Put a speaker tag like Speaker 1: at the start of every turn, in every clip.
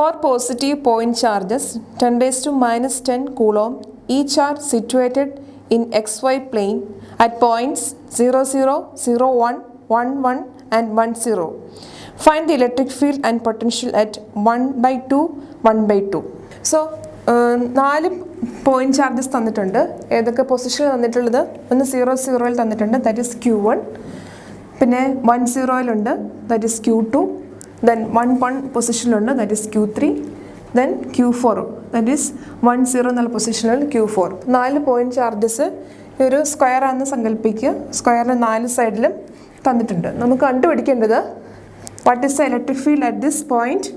Speaker 1: 4 positive point charges 10 raised to minus 10 coulomb each are situated in xy plane at points 0, 0, 0, 1, 1, 1 and 1, 0. Find the electric field and potential at 1 by 2, 1 by 2. So, 4 point charges തന്നിട്ടുണ്ട്. ഏതൊക്കെ position തന്നിട്ടുള്ളത്? ഒന്ന് 0, 0 ൽ തന്നിട്ടുണ്ട്, that is Q1. പിന്നെ 1, 0 ലുണ്ട്, that is Q2. Then 1, 1 പൊസിഷനിലുണ്ട്, that is Q3. Then Q4, that is 1, 0 എന്നുള്ള പൊസിഷനിൽ Q4. 4 point charges ഒരു സ്ക്വയർ ആണെന്ന് സങ്കല്പിക്കുക. സ്ക്വയറിന് 4 സൈഡിലും തന്നിട്ടുണ്ട്. നമുക്ക് കണ്ടുപിടിക്കേണ്ടത് what is the electric field at this point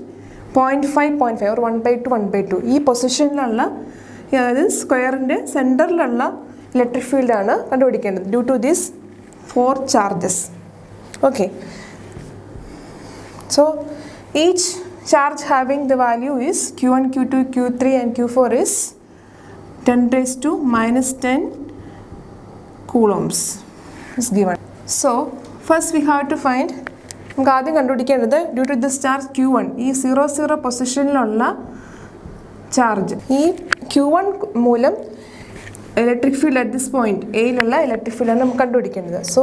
Speaker 1: 0.5, 0.5 or 1/2, 1/2. ഈ പൊസിഷനിലുള്ള അതായത് സ്ക്വയറിൻ്റെ സെൻറ്ററിലുള്ള ഇലക്ട്രിക് ഫീൽഡാണ് കണ്ടുപിടിക്കേണ്ടത് due to this 4 charges. Okay, so each charge having the value is Q1, Q2, Q3 and Q4 is 10 raised to minus 10 coulombs is given. So first we have to find, നമുക്ക് ആദ്യം കണ്ടുപിടിക്കേണ്ടത് due to this charge Q1, ഈ 0, 0 പൊസിഷനിലുള്ള charge, ഈ Q1 മൂലം electric field at this point എയിലുള്ള electric ഫീൽഡാണ് നമുക്ക് കണ്ടുപിടിക്കേണ്ടത്. So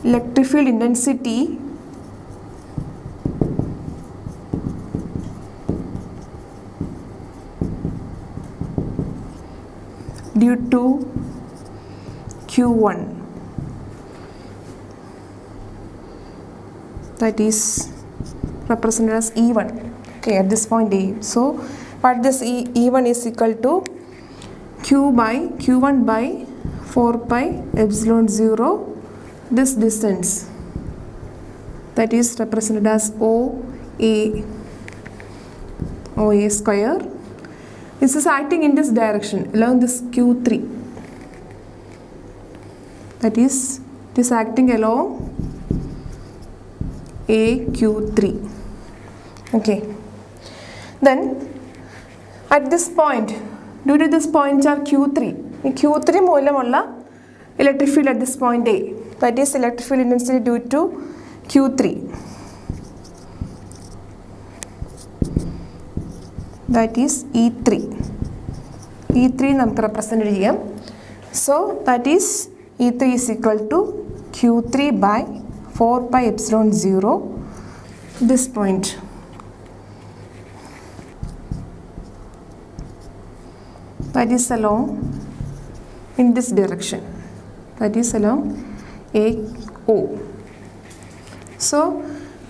Speaker 1: electric field intensity due to Q1, that is represented as E1, okay, at this point A. So what this E1 is equal to Q1 by 4 pi epsilon 0, this distance, that is represented as OA square. This is acting in this direction along this Q3, that is it is acting along AQ3. Okay, then at this point, due to this point are Q3, Q3 മൂലമുള്ള electric field at this point A, that is electric field intensity due to Q3, that is E3 നമുക്ക് represent ചെയ്യാം. So that is E3 is equal to Q3 by 4 pi epsilon 0, this point. That is along in this direction, that is along AO. So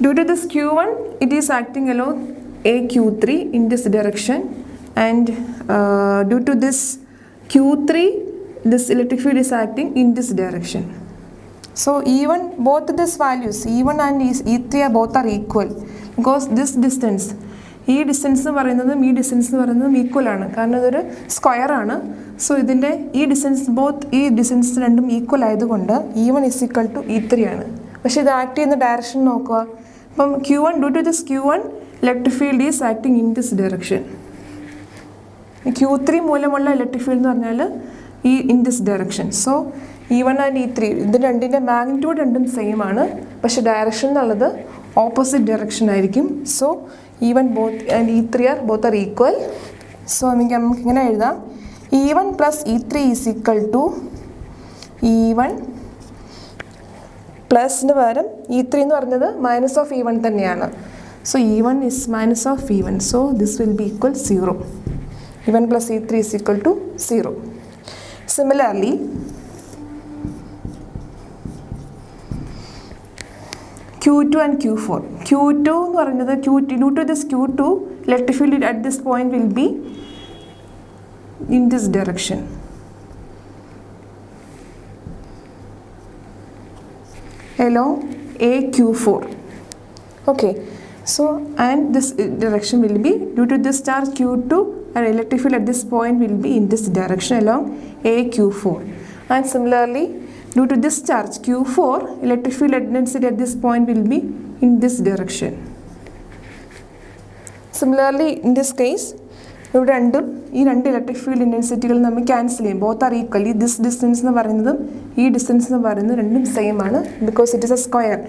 Speaker 1: due to this Q1, it is acting along AQ3 in this direction, and due to this Q3, this electric field is acting in this direction. So E1, both these values E1 and E3 are both are equal because this distance, ഈ distance എന്ന് പറയുന്നതും ഈ distance എന്ന് പറയുന്നതും equal ആണ്, കാരണം ഇതൊരു square ആണ്. സോ ഇതിൻ്റെ ഈ ഡിസ്റ്റൻസ് രണ്ടും ഈക്വൽ ആയതുകൊണ്ട് E1 is equal to E3 ആണ്. പക്ഷേ ഇത് ആക്ട് ചെയ്യുന്ന ഡയറക്ഷൻ നോക്കുക. അപ്പം Q1, due to this Q1, electric field is acting in this direction. Q3 മൂലമുള്ള ഇലക്ട്രിക് ഫീൽഡ് എന്ന് പറഞ്ഞാൽ in this direction. So E1 and E3 ഇത് രണ്ടിൻ്റെ മാഗ്നിറ്റ്യൂഡ് രണ്ടും സെയിം ആണ്, പക്ഷേ ഡയറക്ഷൻ എന്നുള്ളത് ഓപ്പോസിറ്റ് ഡയറക്ഷൻ ആയിരിക്കും. So E1 both and E3 are both are equal. So നമുക്ക് ഇങ്ങനെ എഴുതാം, E1 plus E3 is equal to E1 പ്ലസിന് പകരം E3 എന്ന് പറഞ്ഞത് മൈനസ് ഓഫ് E1 തന്നെയാണ്. So E1 is minus of E1, so this will be equal 0. E1 plus E3 is equal to 0. Similarly, Q2 and Q4. Q2 എന്ന് പറയുന്നത് due to this Q2, electric field at this point will be in this direction. Along AQ4. Okay. So and this direction will be due to this charge Q2, and electric field at this point will be in this direction along AQ4. And similarly, due to this charge Q4, electric field intensity at this point will be in this direction. Similarly, in this case, ഇവിടെ ഈ രണ്ട് electric field ഇൻറ്റൻസിറ്റികൾ നമ്മൾ cancel ചെയ്യും. Both are equally. This distance എന്ന് പറയുന്നതും ഈ distance എന്ന് പറയുന്നത് രണ്ടും സെയിം ആണ്, because it is A square.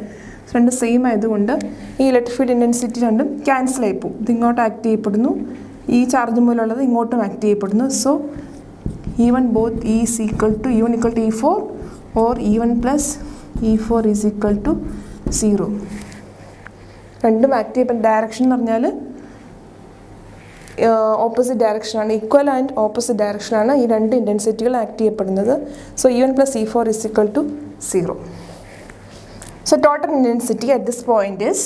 Speaker 1: രണ്ട് സെയിം ആയതുകൊണ്ട് ഈ ഇലക്ട്രിക് ഫീൽഡ് ഇൻറ്റൻസിറ്റി രണ്ടും ക്യാൻസൽ ആയി പോകും. ഇത് ഇങ്ങോട്ട് ആക്ട് ചെയ്യപ്പെടുന്നു, ഈ ചാർജ് മൂലമുള്ളത് ഇങ്ങോട്ടും ആക്ട് ചെയ്യപ്പെടുന്നു. So E1 both E is equal to E1 equal to E4 or E1 plus E4 is equal to 0. രണ്ടും ആക്ട് ചെയ്യപ്പെടുന്ന ഡയറക്ഷൻ എന്ന് പറഞ്ഞാൽ ഓപ്പോസിറ്റ് ഡയറക്ഷനാണ്, ഈക്വൽ ആൻഡ് ഓപ്പോസിറ്റ് ഡയറക്ഷനാണ് ഈ രണ്ട് ഇൻറ്റൻസിറ്റികൾ ആക്ട് ചെയ്യപ്പെടുന്നത്. So E1 plus E4 is equal to 0. So total intensity at this point is,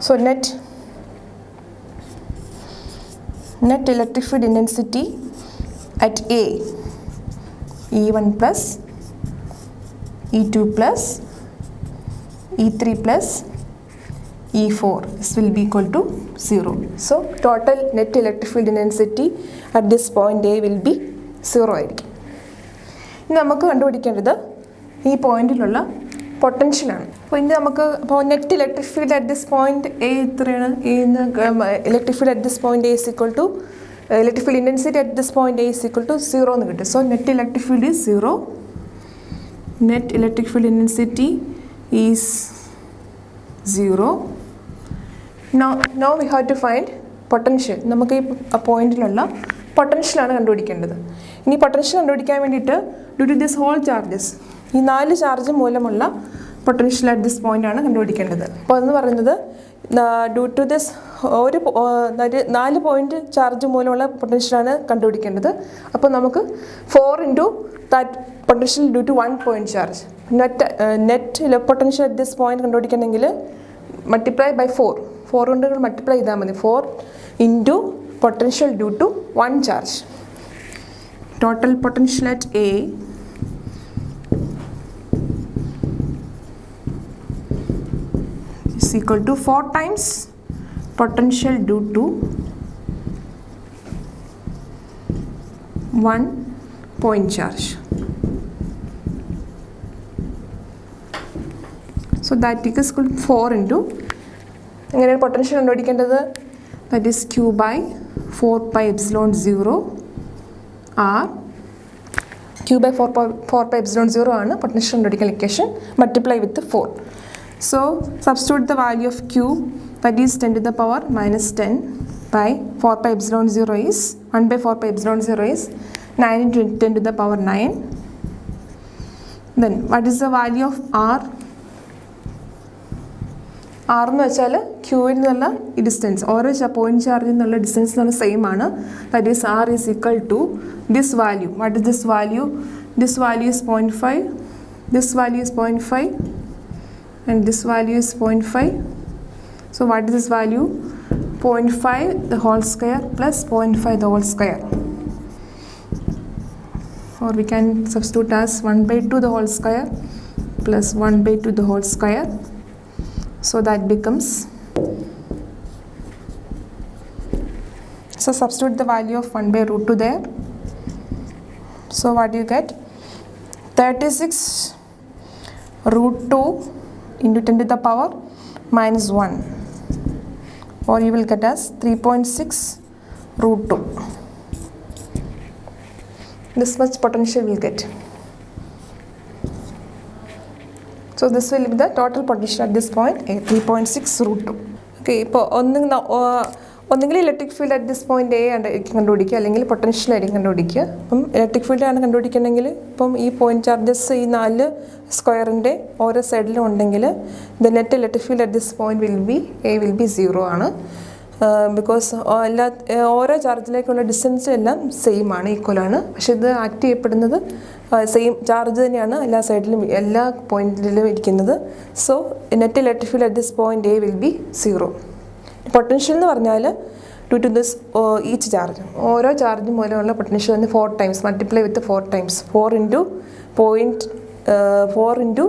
Speaker 1: so net electric field intensity at A, E1 plus E2 plus E3 plus E4, this will be equal to 0. So total net electric field intensity at this point A will be 0 ആയിരിക്കും. ഇനി നമുക്ക് കണ്ടുപിടിക്കേണ്ടത് ഈ പോയിന്റിലുള്ള പൊട്ടൻഷ്യലാണ്. അപ്പോൾ ഇനി നമുക്ക് ഇപ്പോൾ net electric field at this point A എത്രയാണ്? Electric field at this point A is equal to electric field intensity at this point A is equal to 0 എന്ന് കിട്ടും. So net electric field is 0. Net electric field intensity is 0. Now we have to find പൊട്ടൻഷ്യൽ. നമുക്ക് ഈ പോയിന്റിലുള്ള പൊട്ടൻഷ്യലാണ് കണ്ടുപിടിക്കേണ്ടത്. ഇനി potential കണ്ടുപിടിക്കാൻ വേണ്ടിയിട്ട് due to this whole charges, ഈ 4 ചാർജ് മൂലമുള്ള പൊട്ടൻഷ്യൽ അറ്റ് ദിസ് പോയിന്റ് ആണ് കണ്ടുപിടിക്കേണ്ടത്. അപ്പോൾ എന്ന് പറയുന്നത് due to this 4 point charge മൂലമുള്ള പൊട്ടൻഷ്യലാണ് കണ്ടുപിടിക്കേണ്ടത്. അപ്പോൾ നമുക്ക് 4 into that potential due to 1 point charge. Net potential at this point കണ്ടുപിടിക്കണമെങ്കിൽ മൾട്ടിപ്ലൈ ബൈ 4 കൊണ്ട് മൾട്ടിപ്ലൈ ചെയ്താൽ മതി. 4 into potential due to 1 charge. Total potential at A is equal to 4 times potential due to 1 point charge. So that is equal to 4 into എങ്ങനെയാണ് potential കണ്ടുപിടിക്കേണ്ടത്? That is Q by 4 pi epsilon 0 R. Q by 4 pi epsilon 0 ആണ് potential കണ്ടുപിടിക്കാൻ equation. Multiply with 4. So substitute the value of Q, that is 10 to the power minus 10 by 4 pi epsilon 0 is 1 by 4 pi epsilon 0 is 9 into 10 to the power 9. Then what is the value of R? R എന്ന് വെച്ചാൽ ക്യൂവിൽ നിന്നുള്ള ഈ distance, ഓരോ point ചാർജിൽ നിന്നുള്ള distance എന്ന് പറഞ്ഞാൽ സെയിം ആണ്. That is R is equal to this value. What is this value? This value is 0.5, this value is 0.5 and this value is 0.5. So what is this value? 0.5 the whole square plus 0.5 the whole square, or we can substitute as 1 by 2 the whole square plus 1 by 2 the whole square. So that becomes, so substitute the value of 1 by root 2 there. So what do you get? 36 root 2 into 10 to the power minus 1, or you will get as 3.6 root 2. This much potential will get. So this will be the total potential at this point, 3.6 root 2. Okay, ഇപ്പോൾ ഒന്നെങ്കിൽ electric field at this point A കണ്ടുപിടിക്കുക, അല്ലെങ്കിൽ potential ആയിരിക്കും കണ്ടുപിടിക്കുക. അപ്പം electric ഫീൽഡാണ് കണ്ടുപിടിക്കണമെങ്കിൽ ഇപ്പം ഈ പോയിന്റ് ചാർജസ് ഈ 4 സ്ക്വയറിൻ്റെ ഓരോ സൈഡിലും ഉണ്ടെങ്കിൽ the net electric field at this point will be 0 ആണ്. ബിക്കോസ് ഓരോ ചാർജിലേക്കുള്ള ഡിസ്റ്റൻസ് എല്ലാം സെയിം ആണ്, ഈക്വൽ ആണ്. പക്ഷെ ഇത് ആക്ട് ചെയ്യപ്പെടുന്നത് സെയിം ചാർജ് തന്നെയാണ് എല്ലാ സൈഡിലും, എല്ലാ പോയിന്റിലും ഇരിക്കുന്നത്. So net electric field at this point A will be 0. Potential എന്ന് പറഞ്ഞാൽ due to this each charge, ഓരോ ചാർജ് മൂലമുള്ള പൊട്ടൻഷ്യൽ തന്നെ 4 times multiply with 4 times 4 into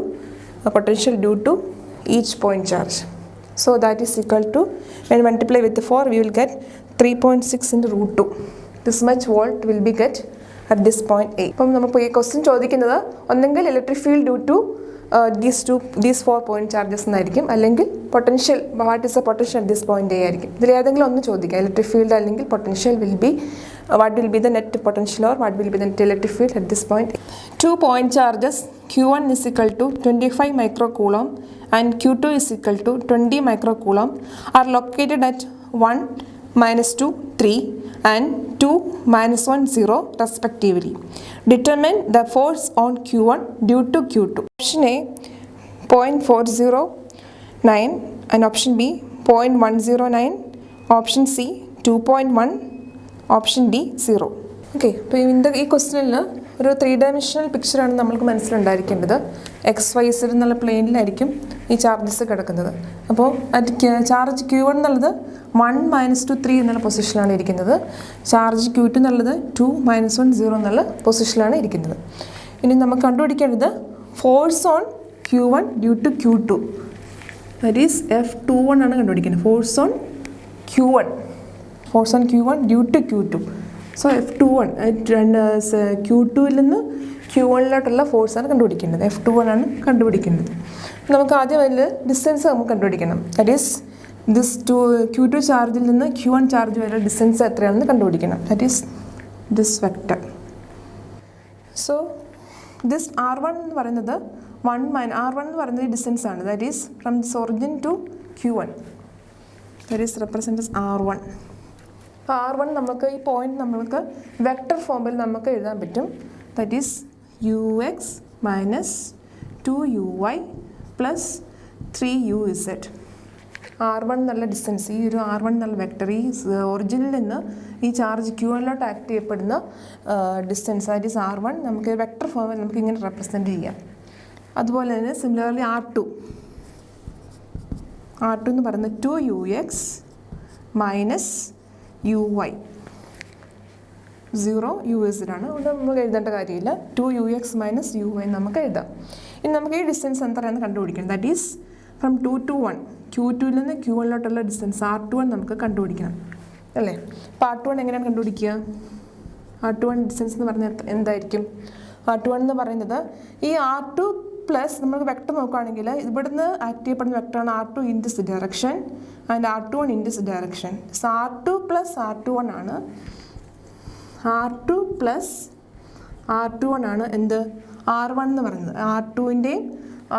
Speaker 1: potential due to each point charge. So that is equal to, when multiply with 4 we will get 3.6 into root 2. This much volt will be get at this point A. അപ്പം നമുക്ക് ഈ question ചോദിക്കുന്നത് ഒന്നെങ്കിൽ electric field due to these 4 point charges എന്നായിരിക്കും, അല്ലെങ്കിൽ potential, what is a potential at this point A ആയിരിക്കും. ഇതിൽ ഏതെങ്കിലും ഒന്ന് ചോദിക്കാം, ഇലക്ട്രിക് ഫീൽഡ് അല്ലെങ്കിൽ potential will be what will be the net potential or what will be the net electric field at this point. 2 point charges Q1 is equal to 25 microcoulomb and Q2 is equal to 20 microcoulomb are located at 1, -2, 3 and 2, -1, 0 respectively. Determine the force on Q1 due to Q2. Option A 0.409 and option B 0.109, option C 2.1, option D 0. Okay, അപ്പോൾ ഈ ക്വസ്റ്റ്യനിൽ ഒരു 3-dimensional പിക്ചറാണ് നമ്മൾക്ക് മനസ്സിലുണ്ടായിരിക്കേണ്ടത്. XYZ എന്നുള്ള പ്ലെയിനിലായിരിക്കും ഈ charges കിടക്കുന്നത്. അപ്പോൾ charge Q1 എന്നുള്ളത് 1, -2, 3 എന്നുള്ള പൊസിഷനിലാണ് ഇരിക്കുന്നത്. ചാർജ് Q2 എന്നുള്ളത് 2, -1, 0 എന്നുള്ള പൊസിഷനിലാണ് ഇരിക്കുന്നത്. ഇനി നമുക്ക് കണ്ടുപിടിക്കേണ്ടത് force on Q1 due to Q2, that is F21 ആണ് കണ്ടുപിടിക്കുന്നത്. Force on Q1 due to Q2. So F21 Q2ൽ നിന്ന് Q1ലോട്ടുള്ള ഫോഴ്സാണ് കണ്ടുപിടിക്കേണ്ടത്. F21 ആണ് കണ്ടുപിടിക്കേണ്ടത്. നമുക്ക് ആദ്യം അതിൽ ഡിസ്റ്റൻസ് നമുക്ക് കണ്ടുപിടിക്കണം. ദാറ്റ് ഈസ് Q2 ചാർജിൽ നിന്ന് Q1 ചാർജ് വരെ ഡിസ്റ്റൻസ് എത്രയാണെന്ന് കണ്ടുപിടിക്കണം. That is this vector. So this R1 എന്ന് പറയുന്നത് R1 എന്ന് പറയുന്നത് ഡിസ്റ്റൻസ് ആണ്. That is from this origin to Q1. That is represent R1. അപ്പോൾ R1 നമുക്ക് ഈ പോയിന്റ് നമ്മൾക്ക് വെക്റ്റർ ഫോമിൽ നമുക്ക് എഴുതാൻ പറ്റും. That is UX - 2UY + 3UZ. R1 എന്നുള്ള ഡിസ്റ്റൻസ്, ഈ ഒരു R1 എന്നുള്ള വെക്റ്റർ ഈ ഒറിജിനിൽ നിന്ന് ഈ ചാർജ് Q1ലോട്ട് ആക്ട് ചെയ്യപ്പെടുന്ന ഡിസ്റ്റൻസ്, ദാറ്റ് ഈസ് R1, നമുക്ക് വെക്റ്റർ ഫോമിൽ നമുക്ക് ഇങ്ങനെ റെപ്രസെൻറ്റ് ചെയ്യാം. അതുപോലെ തന്നെ സിമിലർലി R2 എന്ന് പറയുന്നത് 2UX - UY 0UZ ആണ്. അതുകൊണ്ട് നമുക്ക് എഴുതേണ്ട കാര്യമില്ല. 2UX - UY നമുക്ക് എഴുതാം. ഇനി നമുക്ക് ഈ ഡിസ്റ്റൻസ് എത്രയാണെന്ന് കണ്ടുപിടിക്കണം. ദാറ്റ് ഈസ് ഫ്രം 2 to 1, Q2ൽ നിന്ന് Q1ലോട്ടുള്ള ഡിസ്റ്റൻസ് R21 നമുക്ക് കണ്ടുപിടിക്കണം അല്ലേ. അപ്പോൾ R21 എങ്ങനെയാണ് കണ്ടുപിടിക്കുക? R21 ഡിസ്റ്റൻസ് എന്ന് പറഞ്ഞാൽ എന്തായിരിക്കും? R21 എന്ന് പറയുന്നത് ഈ R2 പ്ലസ് നമുക്ക് വെക്റ്റർ നോക്കുകയാണെങ്കിൽ ഇവിടുന്ന് ആക്ട് ചെയ്യപ്പെടുന്ന വെക്റ്ററാണ് R2 in this direction and R21 in this direction. So R2 + R21 ആണ്. R2 + R21 ആണ് എന്ത്? R1 എന്ന് പറയുന്നത്. R2ൻ്റെയും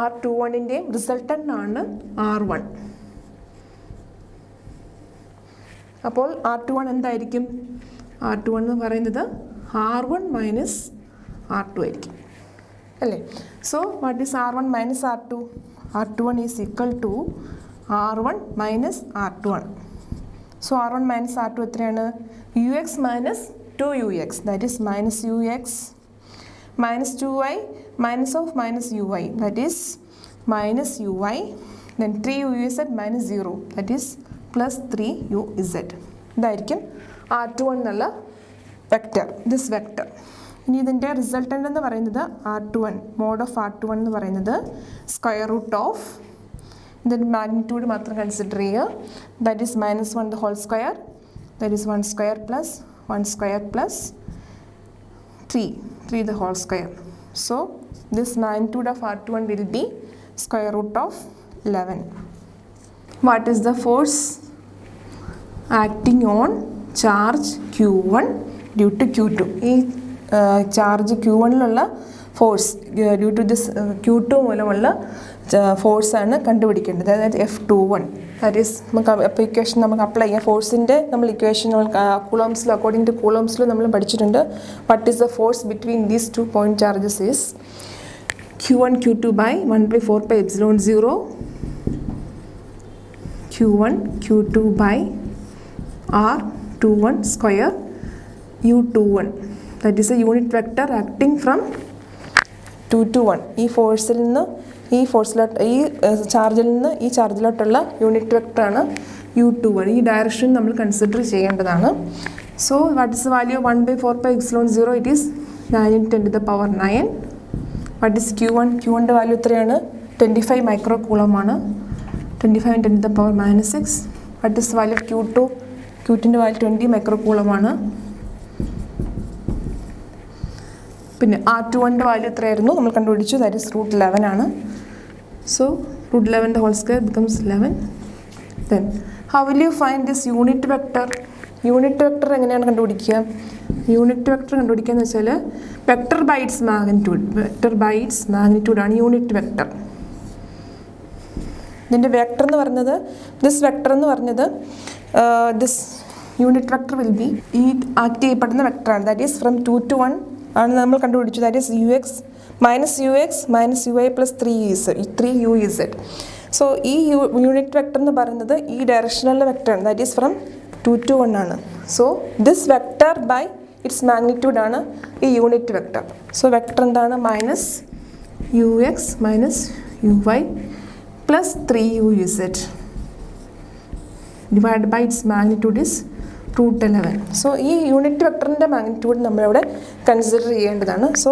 Speaker 1: R21ൻ്റെയും റിസൾട്ടൻ്റ് ആണ് R1. അപ്പോൾ R21 എന്തായിരിക്കും? R21 എന്ന് പറയുന്നത് R1 - R2 ആയിരിക്കും അല്ലേ. So what is R1 - R2? R21 is equal to R1 - R2 ആണ്. സോ R1 - R2 എത്രയാണ്? UX - 2UX, that is -UX -2Y -UY, that is -UY, then 3UZ - 0, that is +3UZ. ഇതായിരിക്കും R21 എന്നുള്ള vector, this vector. ഇനി ഇതിൻ്റെ resultant എന്ന് പറയുന്നത് R21, mode of R21 എന്ന് പറയുന്നത് √, ഇതിൻ്റെ മാഗ്നിറ്റ്യൂഡ് മാത്രം കൺസിഡർ ചെയ്യുക. That is -1 the whole square, that is 1 square plus 1 square plus 3 the whole square. So this magnitude of R21 will be √11. What is the force acting on charge Q1 due to Q2? ഈ ചാർജ് Q1ലുള്ള force due to this Q2 മൂലമുള്ള ഫോഴ്സാണ് കണ്ടുപിടിക്കേണ്ടത്. അതായത് F21. That is നമുക്ക് അപ്പോൾ equation നമുക്ക് apply ചെയ്യാം. ഫോഴ്സിൻ്റെ നമ്മൾ ഇക്വേഷൻ കൂളോംസിൽ അക്കോർഡിംഗ് ടു കൂളോംസിൽ നമ്മൾ പഠിച്ചിട്ടുണ്ട്. What is the force between these 2 point charges is Q1 Q2 by 1/4πε0 Q1 Q2 by R21 square U21. That is a unit vector acting from 2 to 1. ഈ ഫോഴ്സിൽ നിന്ന് ഈ ചാർജിൽ നിന്ന് ഈ ചാർജിലോട്ടുള്ള യൂണിറ്റ് വെക്ടറാണ് U21. ഈ direction നമ്മൾ കൺസിഡർ ചെയ്യേണ്ടതാണ്. So what is the value of 1/4πε0? It is 9 × 10⁹. What is Q1? Q1ൻ്റെ വാല്യൂ എത്രയാണ്? 25 മൈക്രോകൂളം ആണ്. 25 × 10⁻⁻6. What is the value of Q2? Q2ൻ്റെ വാല്യൂ 20 മൈക്രോകൂളമാണ്. പിന്നെ R21ൻ്റെ വാല്യൂ എത്രയായിരുന്നു നമ്മൾ കണ്ടുപിടിച്ചു? ദാറ്റ് ഈസ് √11 ആണ്. So √11 the whole square becomes 11. Then How will you find this unit vector? Unit vector എങ്ങനെയാണ് കണ്ടുപിടിക്കുക? യൂണിറ്റ് വെക്ടർ കണ്ടുപിടിക്കുക എന്ന് വെച്ചാൽ വെക്ടർ ബൈ ഇറ്റ്സ് മാഗ്നിറ്റ്യൂഡ് ആണ് യൂണിറ്റ് വെക്ടർ. ഇതിൻ്റെ വെക്ടർ എന്ന് പറഞ്ഞത് ദിസ് വെക്ടർ എന്ന് പറഞ്ഞത് this unit vector will be ഈ ആക്ട് ചെയ്യപ്പെടുന്ന വെക്ടറാണ്. ദാറ്റ് ഈസ് ഫ്രം 2 to 1 ആണ് നമ്മൾ കണ്ടുപിടിച്ചു. That is ux minus uy plus 3uz. So ഈ യൂണിറ്റ് വെക്ടർ എന്ന് പറയുന്നത് ഈ ഡയറക്ഷനിലെ വെക്ടറാണ്. ദാറ്റ് ഈസ് ഫ്രം 2 to 1 ആണ്. So this vector by its magnitude ആണ് ഈ യൂണിറ്റ് വെക്ടർ. സോ വെക്ടർ എന്താണ്? Minus ux minus uy plus 3uz divide by its magnitude is √11. So ഈ യൂണിറ്റ് വെക്ടറിൻ്റെ മാഗ്നിറ്റ്യൂഡ് നമ്മളിവിടെ കൺസിഡർ ചെയ്യേണ്ടതാണ്. So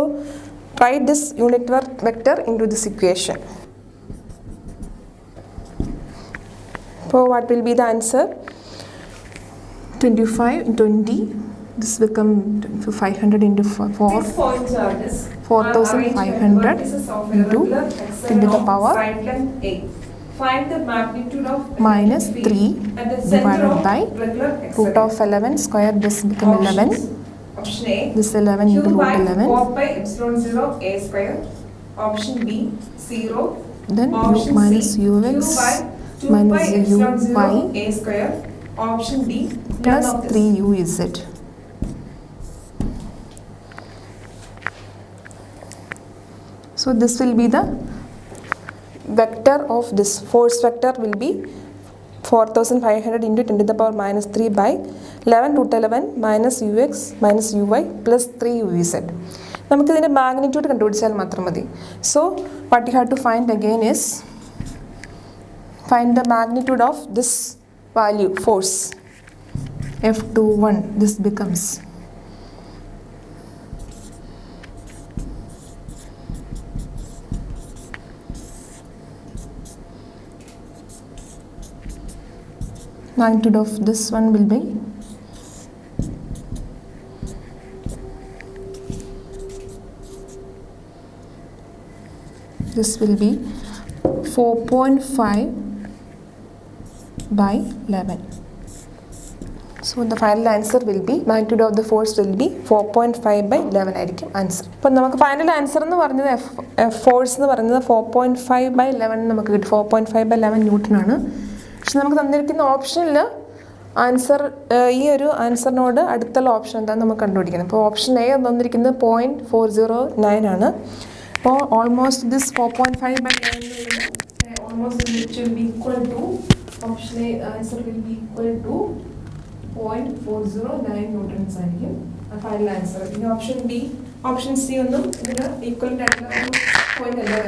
Speaker 1: write this unit vector into this equation. So what will be the answer? 25 20. This become 500 into 4. 4,500 into 10 to the power
Speaker 2: Find the magnitude of
Speaker 1: minus 3 divided by √11 square. This become 11.
Speaker 2: Option A.
Speaker 1: This 11 into √11.
Speaker 2: 4 by epsilon 0 a square. Option B 0.
Speaker 1: Then
Speaker 2: Option
Speaker 1: u minus
Speaker 2: C,
Speaker 1: ux
Speaker 2: q by 2 by
Speaker 1: minus
Speaker 2: epsilon 0
Speaker 1: uy
Speaker 2: a square. Option D
Speaker 1: plus
Speaker 2: none of this.
Speaker 1: 3uz. So this will be the vector of this force vector will be 4,500 into 10 to the power minus 3 by 11 minus ux minus uy plus 3uz. നമുക്കിതിൻ്റെ magnitude കണ്ടുപിടിച്ചാൽ മാത്രം മതി. So what you have to find again is find the magnitude of this value force F21. This becomes magnitude of this one will be this will be 4.5 by 11. So the final answer will be magnitude of the force will be 4.5 by 11 ആയിരിക്കും answer. അപ്പോൾ നമുക്ക് final answer എന്ന് പറഞ്ഞത് force എന്ന് പറയുന്നത് 4.5 by 11 നമുക്ക് കിട്ടും. 4.5 by 11 newton ആണ്. പക്ഷെ നമുക്ക് തന്നിരിക്കുന്ന ഓപ്ഷനിൽ ആൻസർ ഈ ഒരു ആൻസറിനോട് അടുത്തുള്ള ഓപ്ഷൻ എന്താണെന്ന് നമുക്ക് കണ്ടുപിടിക്കണം. ഇപ്പോൾ ഓപ്ഷൻ എ തന്നിരിക്കുന്നത് 0.409 ആണ്. അപ്പോൾ almost this 4.5 by 11 almost which will be equal to option A answer will be equal to 0.409 newtons ആയിരിക്കും ഫൈനൽ ആൻസർ. പിന്നെ ഓപ്ഷൻ ബി ഓപ്ഷൻ സി ഒന്നും ഇതിന് ഈക്വൽ ആയിട്ടുള്ള പോയിന്റ് അല്ല.